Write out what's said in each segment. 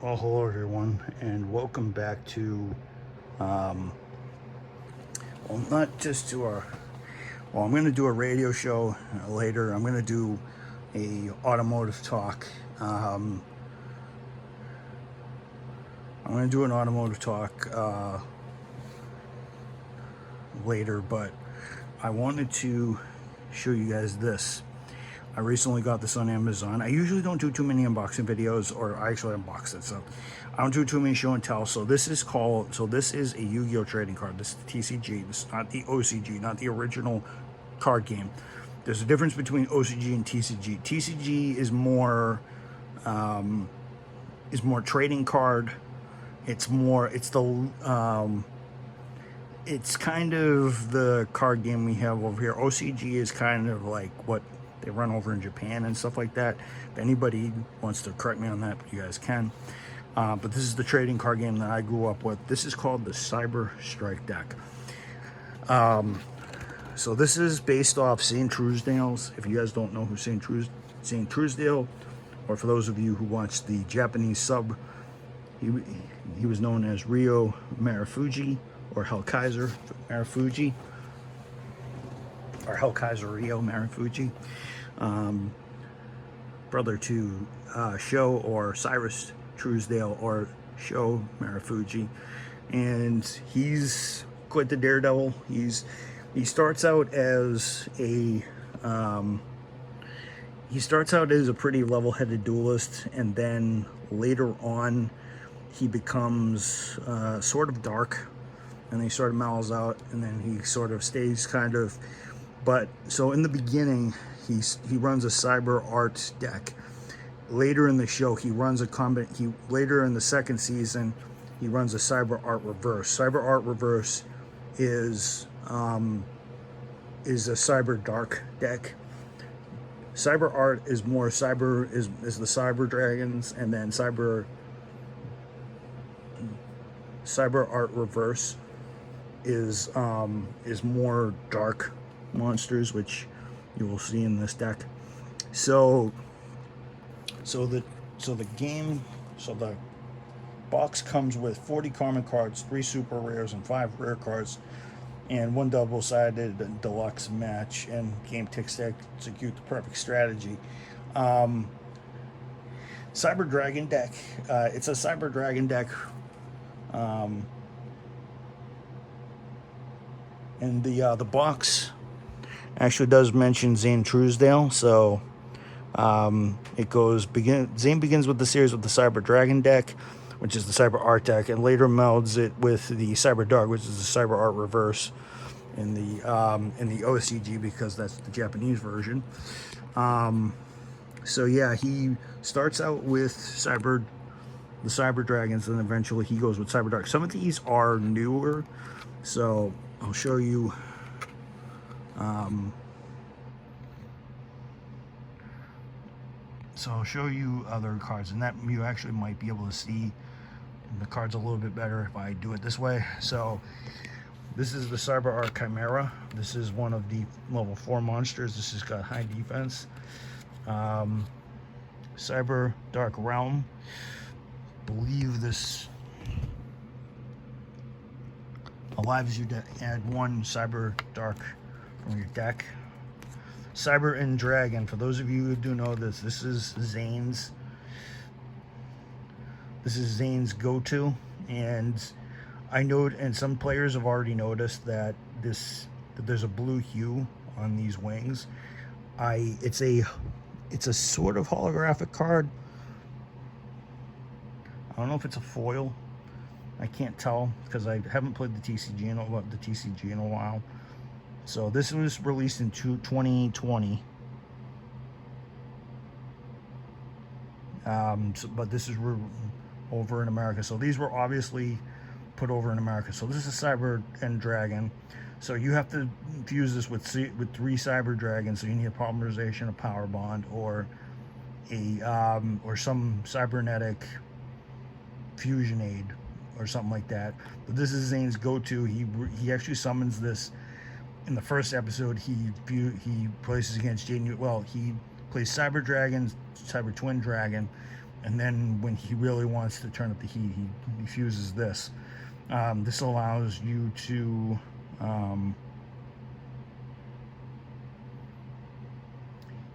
Well, hello everyone, and welcome back to, well, not just to our, well, I'm going to do a radio show later. I'm going to do a automotive talk. I'm going to do an automotive talk later, but I wanted to show you guys this. I recently got this on Amazon. I usually don't do too many unboxing videos, or I actually unbox it, so I don't do too many show and tell. So this is a Yu-Gi-Oh trading card. This is the TCG. This is not the OCG, not the original card game. There's a difference between OCG and TCG. TCG is more trading card. It's kind of the card game we have over here. OCG is kind of like what they run over in Japan and stuff like that. If anybody wants to correct me on that, you guys can. But this is the trading card game that I grew up with. This is called the Cyber Strike deck. So this is based off St. Truesdale's. If you guys don't know who St. Truesdale, or for those of you who watched the Japanese sub, he was known as Ryo Marufuji, or Hellkaiser Marufuji, or Hellkaiser Ryo Marufuji, brother to Sho, or Cyrus Truesdale, or Sho Marufuji, and he's quite the daredevil. He starts out as a pretty level-headed duelist, and then later on he becomes sort of dark, and he sort of mellows out, and then he sort of stays kind of. But so in the beginning, he runs a cyber art deck. Later in the show, he runs later in the second season, he runs a cyber art reverse. Cyber art reverse is a cyber dark deck. Cyber art is more cyber is the cyber dragons, and then cyber art reverse is more dark monsters, which you will see in this deck. So the box comes with 40 common cards, 3 super rares, and 5 rare cards, and 1 double-sided deluxe match, and game ticks to execute the perfect strategy. Cyber Dragon deck. It's a Cyber Dragon deck. And the box actually does mention Zane Truesdale, so Zane begins with the series with the Cyber Dragon deck, which is the Cyber Art deck, and later melds it with the Cyber Dark, which is the Cyber Art reverse in the OCG, because that's the Japanese version. So yeah, he starts out with the Cyber Dragons, and eventually he goes with Cyber Dark. Some of these are newer, so I'll show you. So I'll show you other cards, and that you actually might be able to see the cards a little bit better if I do it this way. So this is the Cyber Art Chimera. This is one of the level 4 monsters. This has got high defense. Cyber Dark Realm. Believe this allows you to add 1 Cyber Dark from your deck. Cyber and Dragon, for those of you who do know this, this is Zane's go-to, and I know, and some players have already noticed that there's a blue hue on these wings. It's a sort of holographic card. I don't know if it's a foil. I can't tell because I haven't played the TCG in a while. So this was released in 2020. But this is over in America. So these were obviously put over in America. So this is Cyber and Dragon. So you have to fuse this with 3 Cyber Dragons. So you need a polymerization, a power bond, or some cybernetic fusion aid or something like that. But this is Zane's go-to. He actually summons this in the first episode. He places against Jaden. Well, he plays Cyber Dragon, Cyber Twin Dragon, and then when he really wants to turn up the heat, he fuses this. This allows you to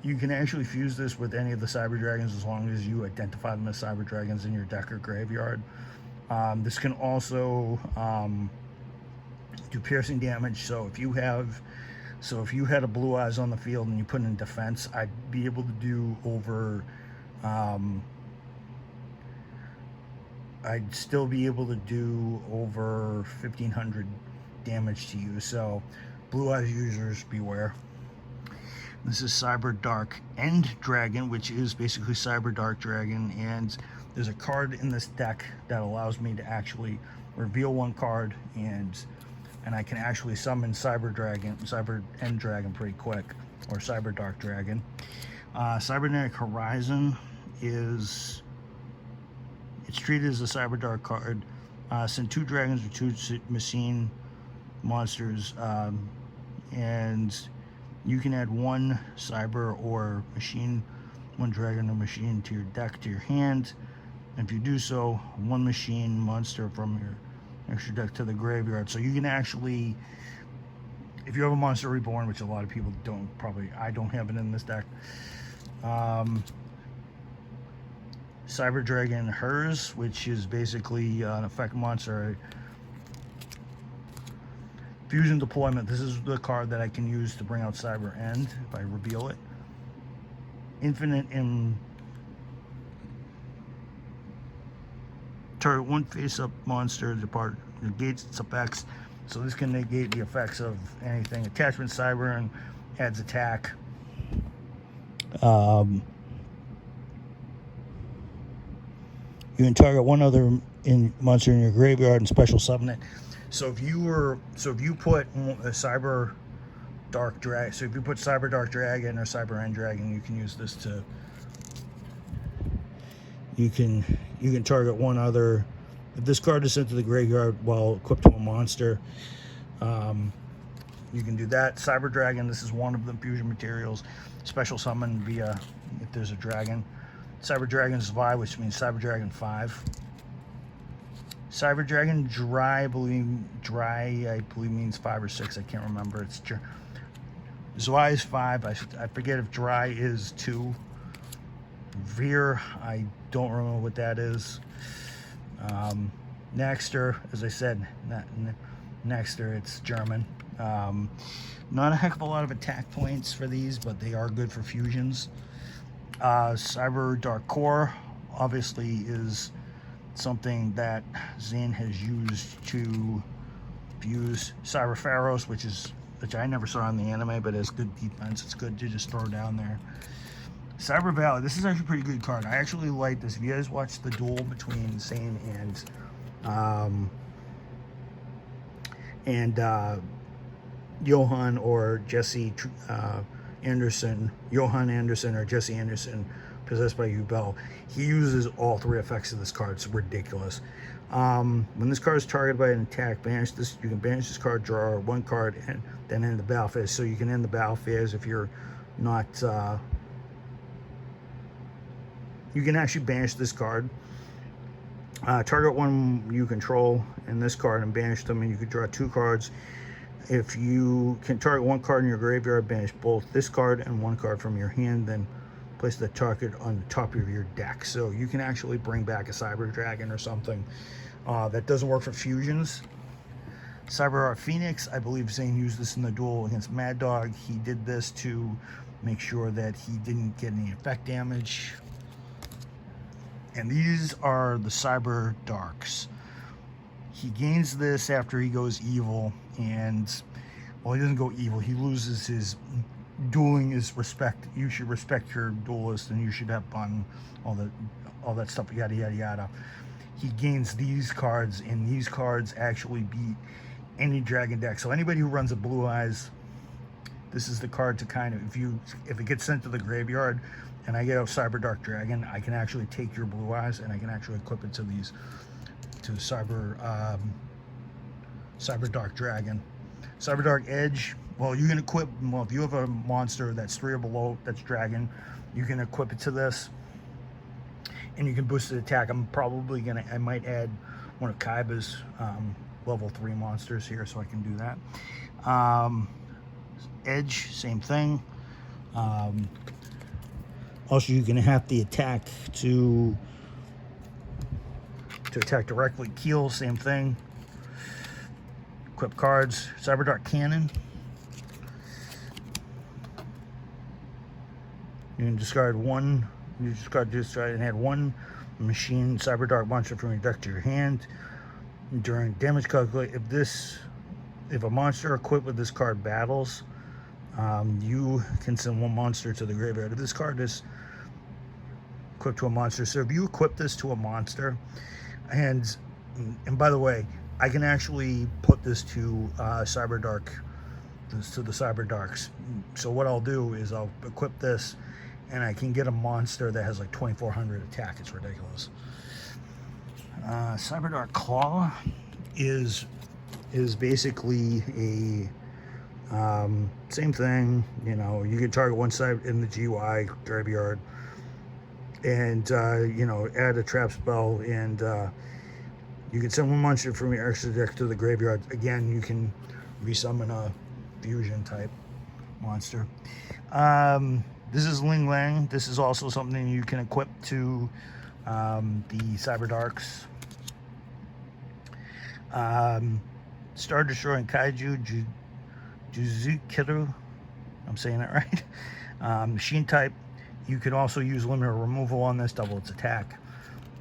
you can actually fuse this with any of the Cyber Dragons as long as you identify them as Cyber Dragons in your deck or graveyard. This can also do piercing damage. So if you had a Blue Eyes on the field and you put in defense, I'd be able to do over. I'd still be able to do over 1,500 damage to you. So Blue Eyes users, beware. This is Cyber Dark End Dragon, which is basically Cyber Dark Dragon, and there's a card in this deck that allows me to actually reveal one card, and I can actually summon Cyber End Dragon pretty quick, or Cyber Dark Dragon. Cybernetic Horizon it's treated as a Cyber Dark card. Send 2 dragons or 2 machine monsters, and you can add 1 cyber or machine, 1 dragon or machine to your deck, to your hand. And if you do so, 1 machine monster from your extra deck to the graveyard. So you can actually, if you have a Monster Reborn, which a lot of people don't, probably I don't have it in this deck. Cyber Dragon Hers, which is basically an effect monster. Fusion Deployment. This is the card that I can use to bring out Cyber End if I reveal it. Infinite target 1 face-up monster negates its effects. So this can negate the effects of anything. Attachment Cyber and adds attack. You can target 1 other monster in your graveyard and special summon it. So if you put a Cyber Dark Dragon, so if you put Cyber Dark Dragon or Cyber End Dragon, you can use this to. You can target 1 other. If this card is sent to the graveyard while equipped to a monster, you can do that. Cyber Dragon. This is one of the fusion materials. Special summon via if there's a dragon. Cyber Dragon Zwei, which means Cyber Dragon 5. Cyber Dragon Dry, I believe means 5 or 6. I can't remember. It's Zwei is 5. I forget if Dry is 2. Veer, I don't remember what that is. Nexter, as I said, Nexter, it's German. Not a heck of a lot of attack points for these, but they are good for fusions. Cyber Dark Core obviously is something that Zane has used to fuse Cyber Pharaohs, which I never saw in the anime, but has good defense. It's good to just throw down there. Cyber Valley. This is actually a pretty good card. I actually like this. If you guys watched the duel between Zane and Johan or Jesse Anderson, Johan Anderson or Jesse Anderson, possessed by Yugioh, he uses all 3 effects of this card. It's ridiculous. When this card is targeted by an attack, banish this. You can banish this card, draw 1 card, and then end the battle phase. So you can end the battle phase if you're not. You can actually banish this card. Target 1 you control in this card and banish them, and you can draw 2 cards. If you can target 1 card in your graveyard, banish both this card and 1 card from your hand, then place the target on the top of your deck. So you can actually bring back a Cyber Dragon or something. That doesn't work for fusions. Cyber Art Phoenix, I believe Zane used this in the duel against Mad Dog. He did this to make sure that he didn't get any effect damage. And these are the Cyber Darks. He gains this after he goes evil, and well, he doesn't go evil. He loses his dueling is respect. You should respect your duelist, and you should have fun. All that stuff. Yada yada yada. He gains these cards, and these cards actually beat any dragon deck. So anybody who runs a Blue Eyes, this is the card to kind of, if it gets sent to the graveyard, and I get a Cyber Dark Dragon, I can actually take your Blue Eyes and I can actually equip it to these, to Cyber Dark Dragon. Cyber Dark Edge, well, you can equip, well, if you have a monster that's 3 or below, that's dragon, you can equip it to this. and you can boost the attack. I might add one of Kaiba's level 3 monsters here, so I can do that. Edge, same thing. Also, you're going to have the attack to attack directly. Keel, same thing. Equip cards. Cyberdark Cannon. You can discard one. You discard and add one machine Cyberdark monster from your deck to your hand. During damage calculate, if a monster equipped with this card battles, you can send one monster to the graveyard. If this card is equipped to a monster, so if you equip this to a monster, and by the way, I can actually put this to Cyberdark, to the Cyberdarks. So what I'll do is I'll equip this, and I can get a monster that has like 2400 attack. It's ridiculous. Cyberdark Claw is basically a same thing. You know, you can target one side in the GY graveyard, and you know, add a trap spell, and you can send one monster from your extra deck to the graveyard. Again, you can resummon a fusion type monster. This is Ling Lang. This is also something you can equip to the Cyberdarks. Star Destroying Kaiju Juzukiru. I'm saying that right. Machine type. You can also use limit removal on this, double its attack.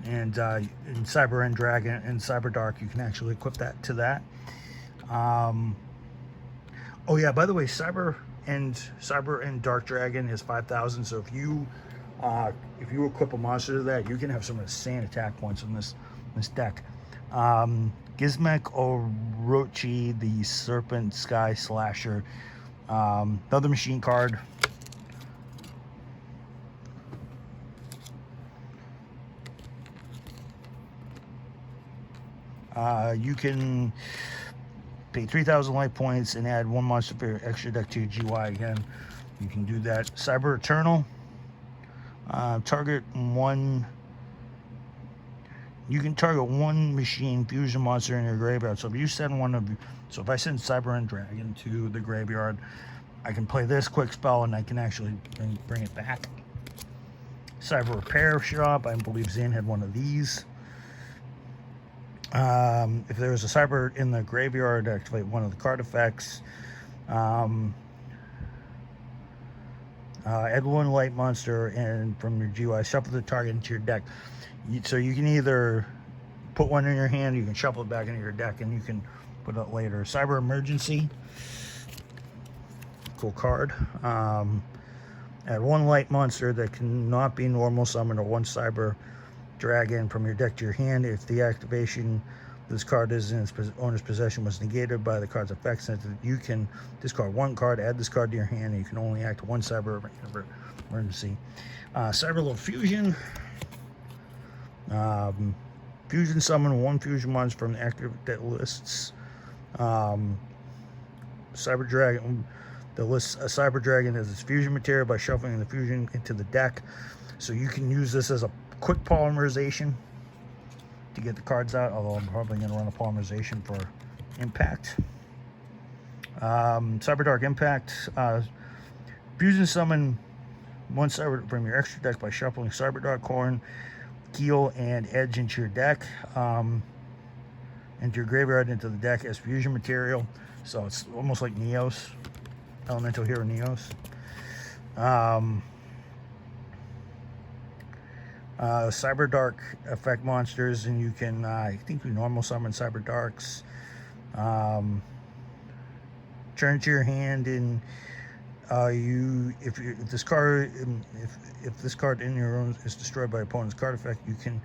And in Cyber and Dragon and Cyberdark, you can actually equip that to that. Oh yeah, by the way, Cyber and Dark Dragon is 5,000. So if you equip a monster to that, you can have some insane attack points in this deck. Gizmek Orochi, the Serpent Sky Slasher, another machine card. You can pay 3,000 life points and add one monster for your extra deck to your GY. Again, you can do that. Cyber Eternal. Target one. You can target one machine fusion monster in your graveyard. So if you send if I send Cyber and Dragon to the graveyard, I can play this quick spell and I can actually bring it back. Cyber Repair Shop. I believe Zane had one of these. If there's a Cyber in the graveyard, activate one of the card effects. Add one light monster and from your GUI, shuffle the target into your deck. So you can either put one in your hand, you can shuffle it back into your deck, and you can put it later. Cyber Emergency. Cool card. Add one light monster that cannot be normal summoned, or one Cyber Dragon from your deck to your hand. If the activation of this card is in its owner's possession was negated by the card's effects, you can discard one card, add this card to your hand, and you can only act one Cyber Emergency. Cyber Little Fusion. Fusion summon one fusion monster from the active deck lists. Cyber Dragon. The list a Cyber Dragon as its fusion material by shuffling the fusion into the deck. So you can use this as a quick polymerization to get the cards out, although I'm probably going to run a polymerization for Impact. Cyberdark Impact. Fusion summon one Cyber from your extra deck by shuffling Cyberdark Horn, Keel, and Edge into your deck. Into your graveyard, into the deck as fusion material. So it's almost like Neos. Elemental Hero Neos. Cyberdark effect monsters, and you can I think we normal summon Cyberdarks. Turn to your hand, and if this card in your own is destroyed by opponent's card effect, you can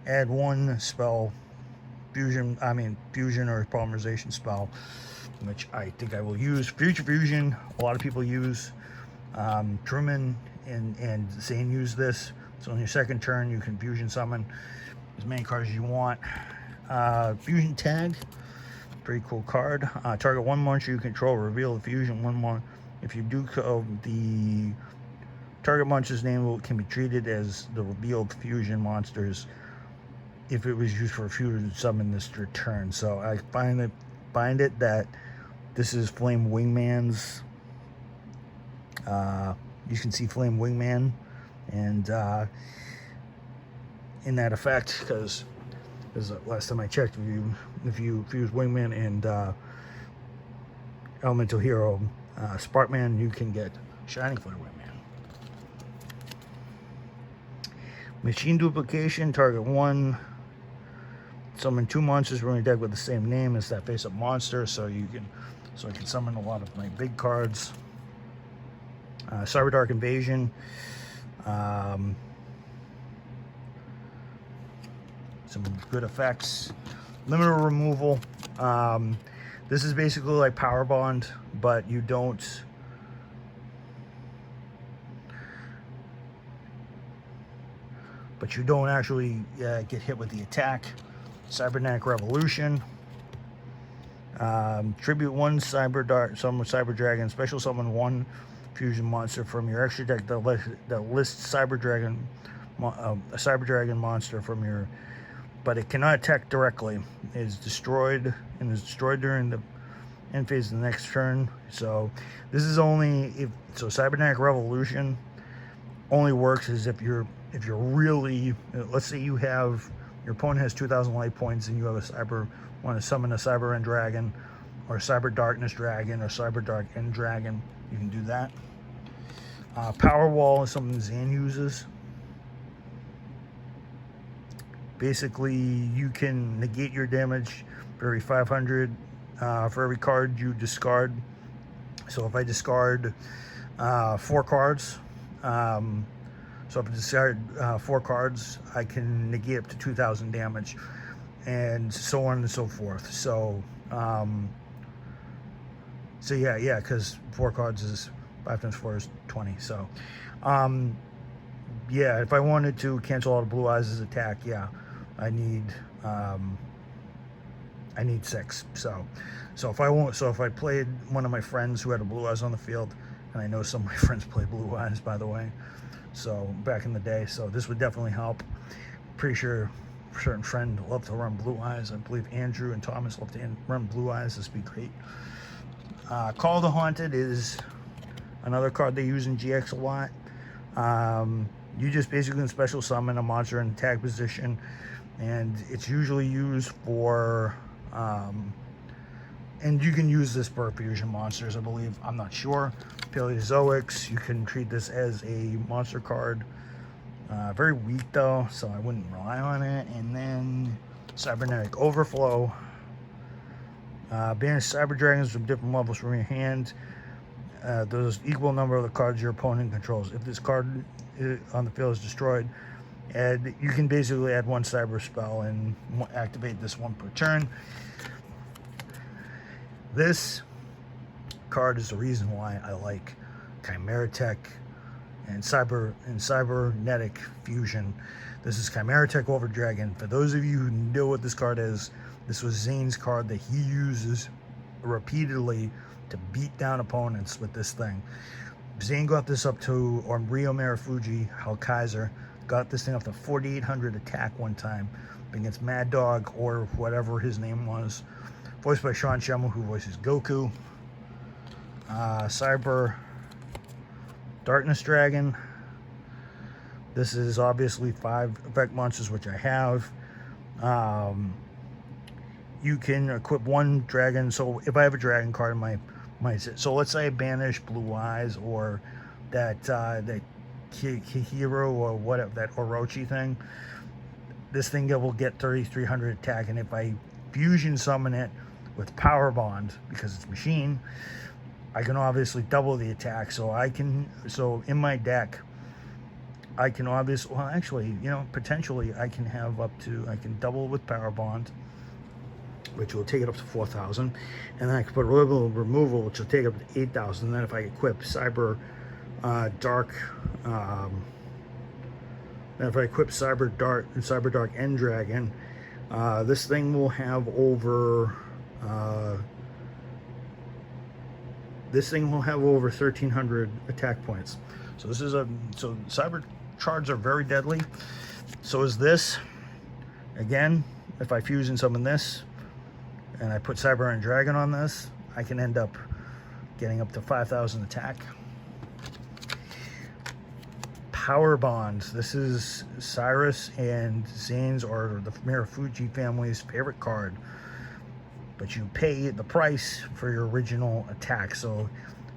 add one spell, fusion or polymerization spell, which I think I will use. Future Fusion, a lot of people use. Truman and Zane use this. So on your second turn, you can fusion summon as many cards as you want. Fusion Tag, pretty cool card. Target one monster you control, reveal the fusion one more. If you do the Target monster's name can be treated as the revealed fusion monsters if it was used for a fusion summon this return. So I find it that this is Flame Wingman's. You can see Flame Wingman, and in that effect, because last time I checked, if you fuse Wingman and Elemental Hero Sparkman, you can get Shining Flare Wingman. Machine duplication, target 1. Summon 2 monsters from your deck with the same name as that face-up monster, so I can summon a lot of my big cards. Cyber Dark Invasion. Some good effects. Limiter removal. This is basically like Power Bond, but you don't. Actually get hit with the attack. Cybernetic Revolution. Tribute 1 Cyber Dart, summon Cyber Dragon. Special summon 1 fusion monster from your extra deck that lists Cyber Dragon, a Cyber Dragon monster from your. But it cannot attack directly. It is destroyed and is destroyed during the end phase of the next turn. So this is only if Cybernetic Revolution only works as if you're really, let's say you have your opponent has 2,000 life points and you have want to summon a Cyber End Dragon or Cyber Darkness Dragon or Cyber Dark End Dragon, you can do that. Power Wall is something Zan uses. Basically, you can negate your damage for every 500 for every card you discard. So if I discard 4 cards, so if I discard 4 cards, I can negate up to 2,000 damage, and so on and so forth. So, yeah, because 4 cards is 5 times 4 is 20. So, yeah, if I wanted to cancel all the Blue Eyes' attack, yeah, I need 6. So if I played one of my friends who had a Blue Eyes on the field, and I know some of my friends play Blue Eyes, by the way, so back in the day, so this would definitely help. Pretty sure a certain friend loved to run Blue Eyes. I believe Andrew and Thomas love to run Blue Eyes. This would be great. Call of the Haunted is another card they use in GX a lot. You just basically can special summon a monster in attack position, and it's usually used for and you can use this for fusion monsters, I believe. I'm not sure. Paleozoics, you can treat this as a monster card. Very weak though, so I wouldn't rely on it. And then Cybernetic Overflow. Banish Cyber Dragons from different levels from your hand. There's equal number of the cards your opponent controls. If this card on the field is destroyed, and you can basically add 1 cyber spell and activate this 1 per turn. This card is the reason why I like CHIMERATECH and Cybernetic Fusion. This is CHIMERATECH OVERDRAGON. For those of you who know what this card is, this was Zane's card that he uses repeatedly to beat down opponents with this thing. Zane got this up to, or Rio Marufuji, Hal Kaiser, got this thing up to 4,800 attack one time against Mad Dog, or whatever his name was. Voiced by Sean Schemmel, who voices Goku. Cyber Darkness Dragon. This is obviously 5 effect monsters, which I have. You can equip 1 dragon. So if I have a dragon card in my so let's say I banish Blue Eyes or that Kihiro or whatever, that Orochi thing. This thing will get 3,300 attack, and if I fusion summon it with Power Bond, because it's machine, I can obviously double the attack. So in my deck, I can obviously, well, actually, potentially I can double with Power Bond, which will take it up to 4,000, and then I can put a little removal, which will take it up to 8,000. And then if I equip Cyber Dark, then if I equip Cyber Dark and Cyber Dark End Dragon, this thing will have over 1,300 attack points. So this is so cyber chards are very deadly. So is this. Again, if I fuse and summon this, and I put Cyber and Dragon on this, I can end up getting up to 5,000 attack. Power Bonds. This is Cyrus and Zane's, or the Mirafuji family's favorite card. But you pay the price for your original attack. So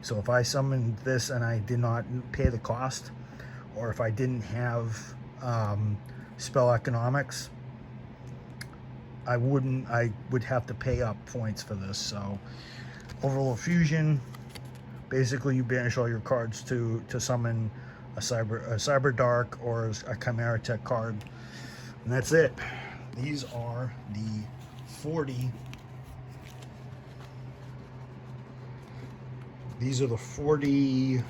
if I summoned this and I did not pay the cost, or if I didn't have spell economics, I would have to pay up points for this. So Overlord Fusion, basically you banish all your cards to summon a cyber dark or a CHIMERATECH card, and that's it. These are the 40. These are the 40.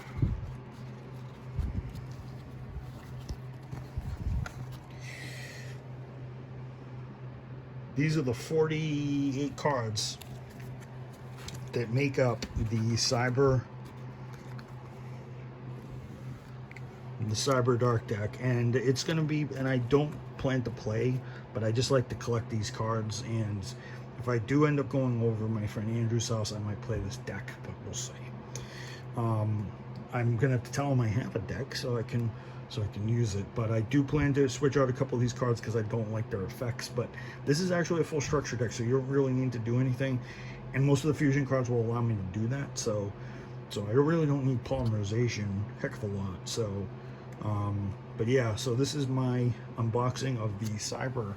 These are the 48 cards that make up the cyber dark deck, and it's gonna be, and I don't plan to play, but I just like to collect these cards, and if I do end up going over my friend Andrew's house, I might play this deck, but we'll see. I'm gonna have to tell him I have a deck so I can use it, but I do plan to switch out a couple of these cards because I don't like their effects. But this is actually a full structure deck, so you don't really need to do anything, and most of the fusion cards will allow me to do that, so I really don't need polymerization heck of a lot. So but yeah, so this is my unboxing of the Cyber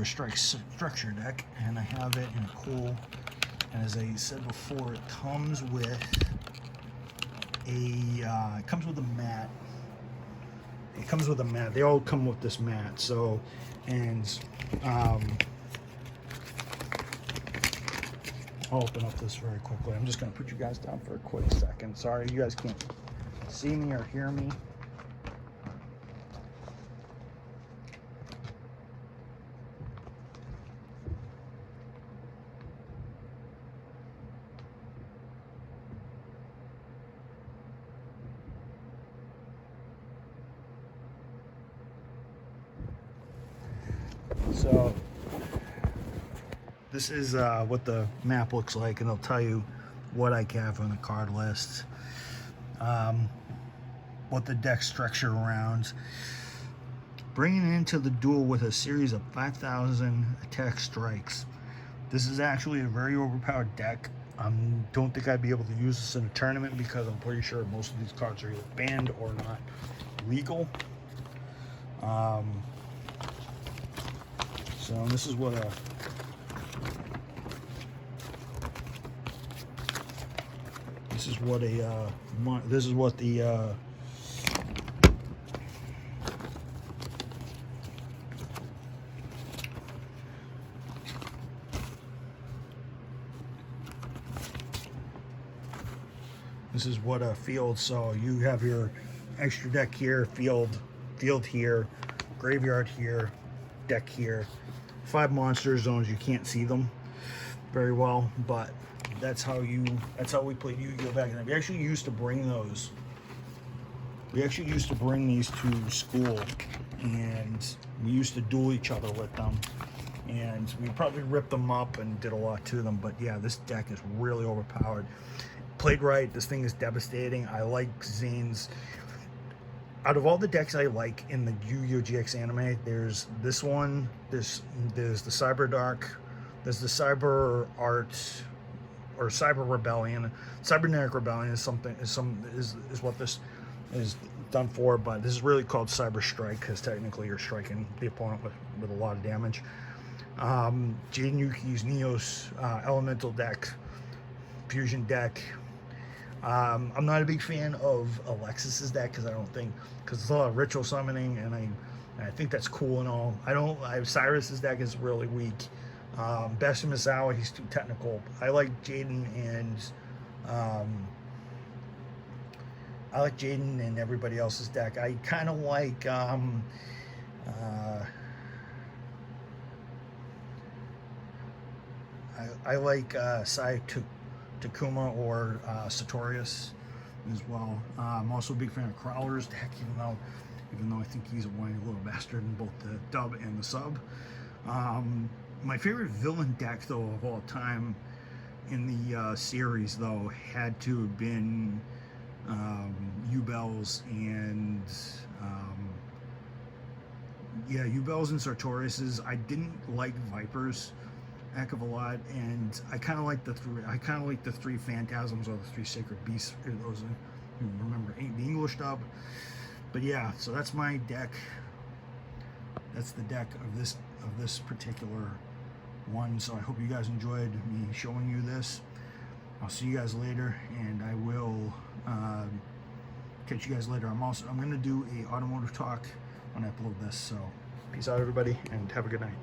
Strike structure deck, and I have it in a cool, and as I said before, it comes with a mat. It comes with a mat. They all come with this mat. So, and I'll open up this very quickly. I'm just going to put you guys down for a quick second. Sorry, you guys can't see me or hear me. So this is what the map looks like, and it'll tell you what I have on the card list, what the deck structure around. Bringing it into the duel with a series of 5,000 attack strikes. This is actually a very overpowered deck. I don't think I'd be able to use this in a tournament because I'm pretty sure most of these cards are either banned or not legal. So this is what this is what the this is what a field. So you have your extra deck here, field here, graveyard here, deck here. 5 monster zones. You can't see them very well, but that's how we played Yu-Gi-Oh back then. We actually used to bring those. We actually used to bring these to school, and we used to duel each other with them, and we probably ripped them up and did a lot to them. But yeah, this deck is really overpowered. Played right, this thing is devastating. I like Zane's. Out of all the decks I like in the Yu-Gi-Oh! GX anime, there's this one, there's the Cyber Dark, there's the Cyber Art, or Cyber Rebellion. Cybernetic Rebellion is what this is done for, but this is really called Cyber Strike because technically you're striking the opponent with a lot of damage. Jaden Yuki's Neos Elemental deck, Fusion deck. I'm not a big fan of Alexis's deck because it's a lot of ritual summoning, and I think that's cool and all. Cyrus's deck is really weak. Best Misawa, he's too technical. I like Jaden and everybody else's deck. I kind of like I like Sai Takuma or Sartorius. as well. I'm also a big fan of Crowler's deck, even though I think he's a whiny little bastard in both the dub and the sub. My favorite villain deck, though, of all time in the series, though, had to have been Yubels and yeah, Yubels and Sartorius's. I didn't like Vipers a heck of a lot, and I kind of like the three Phantasms or the three Sacred Beasts. Those, remember the English dub. But yeah, so that's my deck. That's the deck of this particular one. So I hope you guys enjoyed me showing you this. I'll see you guys later, and I will catch you guys later. I'm going to do a automotive talk when I upload this. So peace out, everybody, and have a good night.